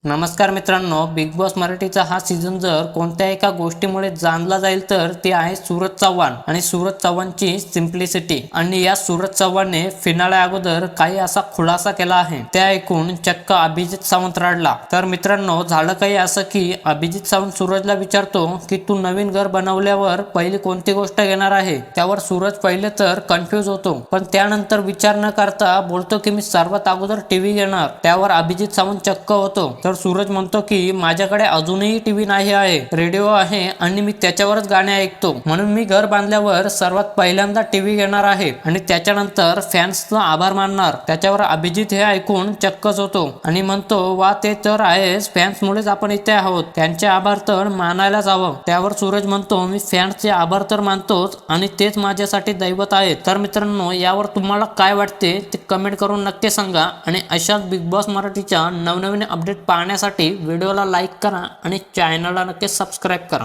नमस्कार मित्रांनो, big boss मराठीचा हा सीझन जर कोणत्या एका गोष्टीमुळे जाणला जाईल तर ते आहे सूरज चव्हाण आणि सूरज चव्हाणची सिम्प्लिसिटी। आणि या सूरज चव्हाणने फिनाले अगोदर काही असा खुलासा केला आहे, ते ऐकून चक्क अभिजित सावंत रडला। तर मित्रांनो, झालं काही असं की अभिजित सावंत सूरजला विचारतो की तू नवीन घर बनवल्यावर पहिली कोणती गोष्ट घेणार आहे। त्यावर सूरज पहिले तर कन्फ्यूज होतो, पण त्यानंतर विचार न करता बोलतो की मी सर्वात अगोदर टीव्ही घेणार। त्यावर अभिजित सावंत चक्क होतो। तर सूरज म्हणतो की माझ्याकडे अजूनही टीव्ही नाही आहे, रेडिओ आहे आणि मी त्याच्यावरच गाणे ऐकतो, म्हणून मी घर बांधल्यावर सर्वात पहिल्यांदा टीव्ही घेणार आहे आणि त्याच्यानंतर फॅन्सचा आभार मानणार। त्याच्यावर अभिजित हे ऐकून चक्कच होतो आणि म्हणतो, वा ते तर आहेच, फॅन्समुळेच आपण इथे आहोत, त्यांचे आभार तर मानायलाच हवं। त्यावर सूरज म्हणतो, मी फॅन्सचे आभार तर मानतोच आणि तेच माझ्यासाठी दैवत आहेत। तर मित्रांनो, यावर तुम्हाला काय वाटते ते कमेंट करून नक्की सांगा आणि अशाच बिग बॉस मराठीच्या नवनवीन अपडेट पाहण्यासाठी व्हिडिओला लाईक करा आणि चॅनलला नक्की सबस्क्राईब करा।